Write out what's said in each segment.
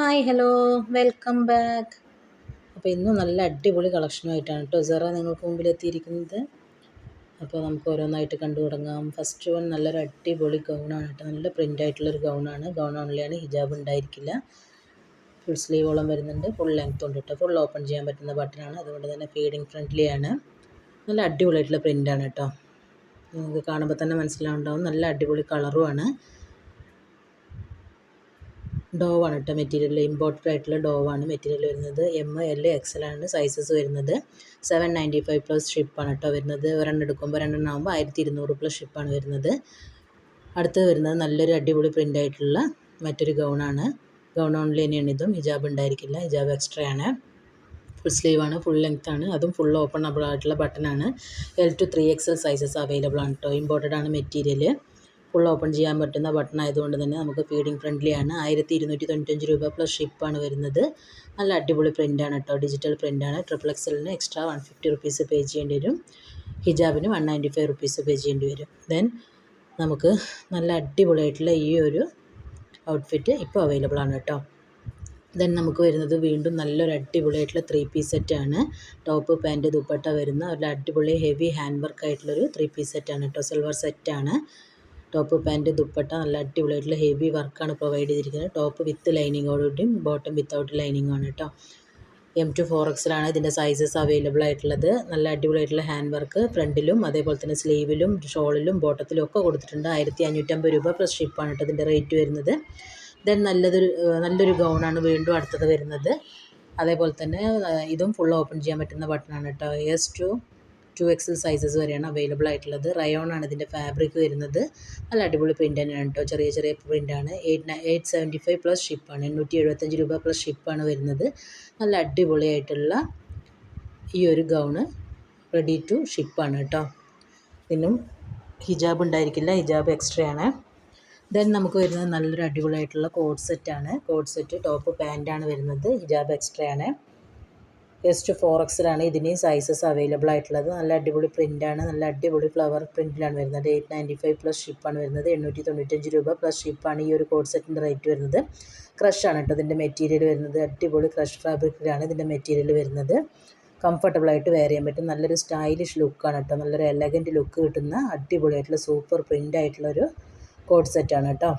Hi hello welcome back. അപ്പോൾ ഇന്നും നല്ല അടിപൊളി കളക്ഷനുമായിട്ടാണ് കേട്ടോ സെറ നിങ്ങൾക്ക് മുമ്പിൽ എത്തിയിരിക്കുന്നത്. അപ്പോൾ നമുക്ക് ഓരോന്നായിട്ട് കണ്ടു തുടങ്ങാം. ഫസ്റ്റ് വൺ നല്ലൊരു അടിപൊളി ഗൗണാണ് കേട്ടോ. നല്ല പ്രിൻ്റ് ആയിട്ടുള്ളൊരു ഗൗണാണ്. ഗൗൺ ഓൺലിയാണ്, ഹിജാബ് ഉണ്ടായിരിക്കില്ല. ഫുൾ സ്ലീവോളം വരുന്നുണ്ട്, ഫുൾ ലെങ്ത് ഉണ്ട് കേട്ടോ. ഫുൾ ഓപ്പൺ ചെയ്യാൻ പറ്റുന്ന ബട്ടണാണ്, അതുകൊണ്ട് തന്നെ ഫീഡിങ് ഫ്രണ്ട്ലിയാണ്. നല്ല അടിപൊളിയായിട്ടുള്ള പ്രിൻ്റാണ് കേട്ടോ. നിങ്ങൾക്ക് കാണുമ്പോൾ തന്നെ മനസ്സിലാവുണ്ടാവും. നല്ല അടിപൊളി കളറുമാണ്. ഡോവാണ് കേട്ടോ മെറ്റീരിയൽ, ഇമ്പോർട്ടഡ് ആയിട്ടുള്ള ഡോവാണ് മെറ്റീരിയൽ വരുന്നത്. ML XL ആണ് സൈസസ് വരുന്നത്. 795 പ്ലസ് ഷിപ്പാണ് കേട്ടോ വരുന്നത്. ഒരെണ്ണം എടുക്കുമ്പോൾ രണ്ടെണ്ണം ആകുമ്പോൾ 1200 പ്ലസ് ഷിപ്പാണ് വരുന്നത്. അടുത്ത് വരുന്നത് നല്ലൊരു അടിപൊളി പ്രിൻ്റ് ആയിട്ടുള്ള മറ്റൊരു ഗൗണാണ്. ഗൗൺ ഓൺലി തന്നെയാണ് ഇതും. ഹിജാബ് ഉണ്ടായിരിക്കില്ല, ഹിജാബ് എക്സ്ട്രാ ആണ്. ഫുൾ സ്ലീവാണ്, ഫുൾ ലെങ്ത് ആണ്, അതും ഫുൾ ഓപ്പണബിൾ ആയിട്ടുള്ള ബട്ടണാണ്. L to 3XL sizes available ആണ് കേട്ടോ. ഇമ്പോർട്ടഡ് ആണ് മെറ്റീരിയൽ. ഫുൾ ഓപ്പൺ ചെയ്യാൻ പറ്റുന്ന ബട്ടൺ ആയതുകൊണ്ട് തന്നെ നമുക്ക് ഫീഡിങ് ഫ്രണ്ട്ലി ആണ്. 1295 രൂപ പ്ലസ് ഷിപ്പാണ് വരുന്നത്. നല്ല അടിപൊളി പ്രിൻ്റാണ് കേട്ടോ, ഡിജിറ്റൽ പ്രിൻ്റാണ്. XXLന് എക്സ്ട്രാ 150 റുപ്പീസ് പേ ചെയ്യേണ്ടി വരും. ഹിജാബിന് 195 റുപ്പീസ് പേ ചെയ്യേണ്ടി വരും. ദെൻ നമുക്ക് നല്ല അടിപൊളിയായിട്ടുള്ള ഈ ഒരു ഔട്ട്ഫിറ്റ് ഇപ്പോൾ അവൈലബിൾ ആണ് കേട്ടോ. ദെൻ നമുക്ക് വരുന്നത് വീണ്ടും നല്ലൊരു അടിപൊളിയായിട്ടുള്ള 3 പീസ് സെറ്റാണ്. ടോപ്പ് പാൻറ്റ് ദുപ്പട്ട വരുന്ന ഒരു അടിപൊളി ഹെവി ഹാൻഡ് വർക്ക് ആയിട്ടുള്ളൊരു 3 പീസ് സെറ്റാണ് കേട്ടോ. സിൽവർ സെറ്റാണ്. ടോപ്പ് പാൻറ്റ് ദുപ്പട്ട നല്ല അടിപൊളിയായിട്ടുള്ള ഹെവി വർക്കാണ് പ്രൊവൈഡ് ചെയ്തിരിക്കുന്നത്. ടോപ്പ് വിത്ത് ലൈനിങ്ങോടുകൂടിയും ബോട്ടം വിത്തൗട്ട് ലൈനിങ്ങും ആണ് കേട്ടോ. M to 4XL ആണ് ഇതിൻ്റെ സൈസസ് അവൈലബിൾ ആയിട്ടുള്ളത്. നല്ല അടിപൊളിയായിട്ടുള്ള ഹാൻഡ് വർക്ക് ഫ്രണ്ടിലും അതേപോലെ തന്നെ സ്ലീവിലും ഷോളിലും ബോട്ടത്തിലും ഒക്കെ കൊടുത്തിട്ടുണ്ട്. 1550 രൂപ പ്ലസ് ഷിപ്പാണ് കേട്ടോ ഇതിൻ്റെ റേറ്റ് വരുന്നത്. ദെൻ നല്ലൊരു ഗൗണാണ് വീണ്ടും അടുത്തത് വരുന്നത്. അതേപോലെ തന്നെ ഇതും ഫുൾ ഓപ്പൺ ചെയ്യാൻ പറ്റുന്ന ബട്ടണാണ് കേട്ടോ. S to 2XL സൈസസ് വരെയാണ് അവൈലബിൾ ആയിട്ടുള്ളത്. റയോൺ ആണ് ഇതിൻ്റെ ഫാബ്രിക് വരുന്നത്. നല്ല അടിപൊളി പ്രിൻ്റ് തന്നെയാണ് കേട്ടോ. ചെറിയ ചെറിയ പ്രിൻ്റാണ്. 875 പ്ലസ് ഷിപ്പാണ്. 875 രൂപ പ്ലസ് ഷിപ്പാണ് വരുന്നത്. നല്ല അടിപൊളിയായിട്ടുള്ള ഈ ഒരു ഗൗണ് റെഡി ടു ഷിപ്പാണ് കേട്ടോ. ഇതിനും ഹിജാബ് ഉണ്ടായിരിക്കില്ല, ഹിജാബ് എക്സ്ട്രാ ആണ്. ദെൻ നമുക്ക് വരുന്നത് നല്ലൊരു അടിപൊളിയായിട്ടുള്ള കോഡ് സെറ്റാണ്. കോഡ് സെറ്റ് ടോപ്പ് പാൻറ്റാണ് വരുന്നത്. ഹിജാബ് എക്സ്ട്രാ ആണ്. S to 4XL ആണ് ഇതിൻ്റെയും സൈസസ് അവൈലബിൾ ആയിട്ടുള്ളത്. നല്ല അടിപൊളി പ്രിൻ്റാണ്. നല്ല അടിപൊളി ഫ്ലവർ പ്രിൻറ്റിലാണ് വരുന്നത്. 895 പ്ലസ് ഷിപ്പാണ് വരുന്നത്. 895 രൂപ പ്ലസ് ഷിപ്പാണ് ഈ ഒരു കോഡ് സെറ്റിൻ്റെ റേറ്റ് വരുന്നത്. ക്രഷാണ് കേട്ടോ ഇതിൻ്റെ മെറ്റീരിയൽ വരുന്നത്. അടിപൊളി ക്രഷ് ഫാബ്രിക്കിലാണ് ഇതിൻ്റെ മെറ്റീരിയൽ വരുന്നത്. കംഫർട്ടബിളായിട്ട് വെയർ ചെയ്യാൻ പറ്റും. നല്ലൊരു സ്റ്റൈലിഷ് ലുക്കാണ് കേട്ടോ. നല്ലൊരു എലഗൻറ്റ് ലുക്ക് കിട്ടുന്ന അടിപൊളിയായിട്ടുള്ള സൂപ്പർ പ്രിൻ്റ് ആയിട്ടുള്ളൊരു കോഡ് സെറ്റാണ് കേട്ടോ.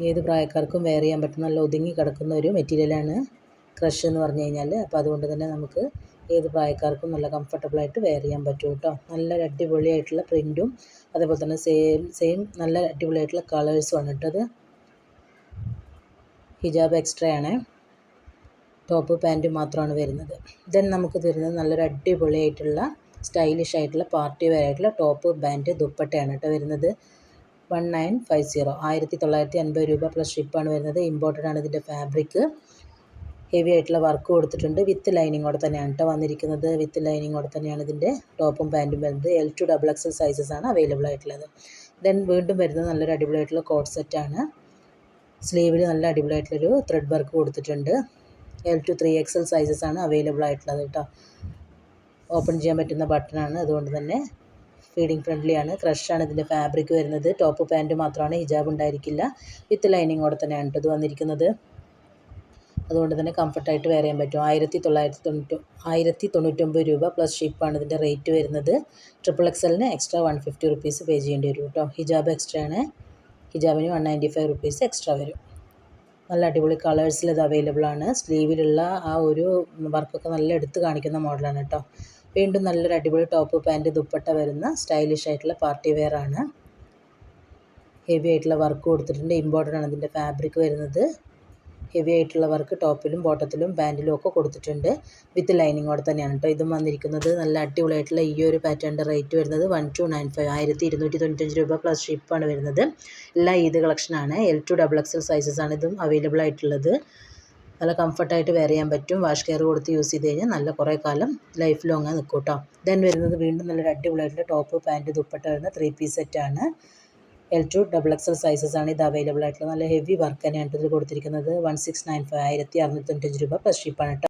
ഏത് പ്രായക്കാർക്കും വെയർ ചെയ്യാൻ പറ്റുന്ന നല്ല ഒതുങ്ങി കിടക്കുന്ന ഒരു മെറ്റീരിയലാണ് ക്രഷ് എന്ന് പറഞ്ഞു കഴിഞ്ഞാൽ. അപ്പോൾ അതുകൊണ്ട് തന്നെ നമുക്ക് ഏത് പ്രായക്കാർക്കും നല്ല കംഫർട്ടബിളായിട്ട് വെയർ ചെയ്യാൻ പറ്റും കേട്ടോ. നല്ലൊരു അടിപൊളിയായിട്ടുള്ള പ്രിൻറ്റും അതേപോലെ തന്നെ സെയിം നല്ല അടിപൊളിയായിട്ടുള്ള കളേഴ്സുമാണ് കേട്ടത്. ഹിജാബ് എക്സ്ട്രാ ആണ്. ടോപ്പ് പാൻറ്റ് മാത്രമാണ് വരുന്നത്. ദെൻ നമുക്ക് തരുന്നത് നല്ലൊരു അടിപൊളിയായിട്ടുള്ള സ്റ്റൈലിഷ് ആയിട്ടുള്ള പാർട്ടി വെയർ ആയിട്ടുള്ള ടോപ്പ് പാൻറ്റ് ദുപ്പട്ടയാണ് കേട്ടോ വരുന്നത്. 1950 1950 രൂപ പ്ലസ് ഷിപ്പാണ് വരുന്നത്. ഇമ്പോർട്ടഡ് ആണ് ഇതിൻ്റെ ഫാബ്രിക്. ഹെവി ആയിട്ടുള്ള വർക്ക് കൊടുത്തിട്ടുണ്ട്. വിത്ത് ലൈനിങ്ങോടെ തന്നെയാണ് കേട്ടോ വന്നിരിക്കുന്നത്. വിത്ത് ലൈനിങ്ങോടെ തന്നെയാണ് ഇതിൻ്റെ ടോപ്പും പാൻറ്റും വരുന്നത്. L to XXL സൈസസ് ആണ് അവൈലബിൾ ആയിട്ടുള്ളത്. ദെൻ വീണ്ടും വരുന്നത് നല്ലൊരു അടിപൊളിയായിട്ടുള്ള കോഡ് സെറ്റാണ്. സ്ലീവിൽ നല്ല അടിപൊളിയായിട്ടുള്ളൊരു ത്രെഡ് വർക്ക് കൊടുത്തിട്ടുണ്ട്. L to 3XL സൈസസ് ആണ് അവൈലബിൾ ആയിട്ടുള്ളത് കേട്ടോ. ഓപ്പൺ ചെയ്യാൻ പറ്റുന്ന ബട്ടണാണ്, അതുകൊണ്ട് തന്നെ ഫീഡിങ് ഫ്രണ്ട്ലി ആണ്. ക്രഷാണ് ഇതിൻ്റെ ഫാബ്രിക് വരുന്നത്. ടോപ്പ് പാൻറ്റ് മാത്രമാണ്, ഹിജാബ് ഉണ്ടായിരിക്കില്ല. വിത്ത് ലൈനിങ്ങോടെ തന്നെയാണ് ഇത് വന്നിരിക്കുന്നത്. അതുകൊണ്ട് തന്നെ കംഫർട്ടായിട്ട് വെയർ ചെയ്യാൻ പറ്റും. 1099 രൂപ പ്ലസ് ഷിപ്പാണ് ഇതിൻ്റെ റേറ്റ് വരുന്നത്. XXLന് എക്സ്ട്രാ 150 റുപ്പീസ് പേ ചെയ്യേണ്ടി വരും കേട്ടോ. ഹിജാബ് എക്സ്ട്രാ ആണ്. ഹിജാബിന് 195 റുപ്പീസ് എക്സ്ട്രാ വരും. നല്ല അടിപൊളി കളേഴ്സിൽ ഇത് അവൈലബിൾ ആണ്. സ്ലീവിലുള്ള ആ ഒരു വർക്കൊക്കെ നല്ല എടുത്ത് കാണിക്കുന്ന മോഡലാണ് കേട്ടോ. വീണ്ടും നല്ലൊരു അടിപൊളി ടോപ്പ് പാൻറ്റ് ദുപ്പട്ട വരുന്ന സ്റ്റൈലിഷ് ആയിട്ടുള്ള പാർട്ടി വെയർ ആണ്. ഹെവി ആയിട്ടുള്ള വർക്ക് കൊടുത്തിട്ടുണ്ട്. ഇമ്പോർട്ടഡ് ആണ് ഇതിൻ്റെ ഫാബ്രിക് വരുന്നത്. ഹെവി ആയിട്ടുള്ള വർക്ക് ടോപ്പിലും ബോട്ടത്തിലും പാൻറ്റിലും ഒക്കെ കൊടുത്തിട്ടുണ്ട്. വിത്ത് ലൈനിങ്ങോടെ തന്നെയാണ് കേട്ടോ ഇതും വന്നിരിക്കുന്നത്. നല്ല അടിപൊളിയായിട്ടുള്ള ഈ ഒരു പാറ്റേണിൻ്റെ റേറ്റ് വരുന്നത് 1295 1295 രൂപ പ്ലസ് ഷിപ്പാണ് വരുന്നത്. എല്ലാ ഈദ് കളക്ഷനാണ്. L to XXL സൈസസ് ആണ് ഇതും അവൈലബിൾ ആയിട്ടുള്ളത്. നല്ല കംഫർട്ടായിട്ട് വെയർ ചെയ്യാൻ പറ്റും. വാഷ് കെയർ കൊടുത്ത് യൂസ് ചെയ്ത് കഴിഞ്ഞാൽ നല്ല കുറേ കാലം ലൈഫ് ലോങ് നിൽക്കും കേട്ടോ. ദെൻ വരുന്നത് വീണ്ടും നല്ലൊരു അടിപൊളിയായിട്ടുള്ള ടോപ്പ് പാൻറ്റ് ദുപ്പട്ട വരുന്ന 3 പീസ് സെറ്റാണ്. L to XXL സൈസസ് ആണ് ഇത് അവൈലബിൾ ആയിട്ടുള്ളത്. നല്ല ഹെവി വർക്ക് തന്നെയാണ് ഇതിൽ കൊടുത്തിരിക്കുന്നത്. 1695 1695 രൂപ പ്ലസ് ഷിപ്പാണ് കേട്ടോ.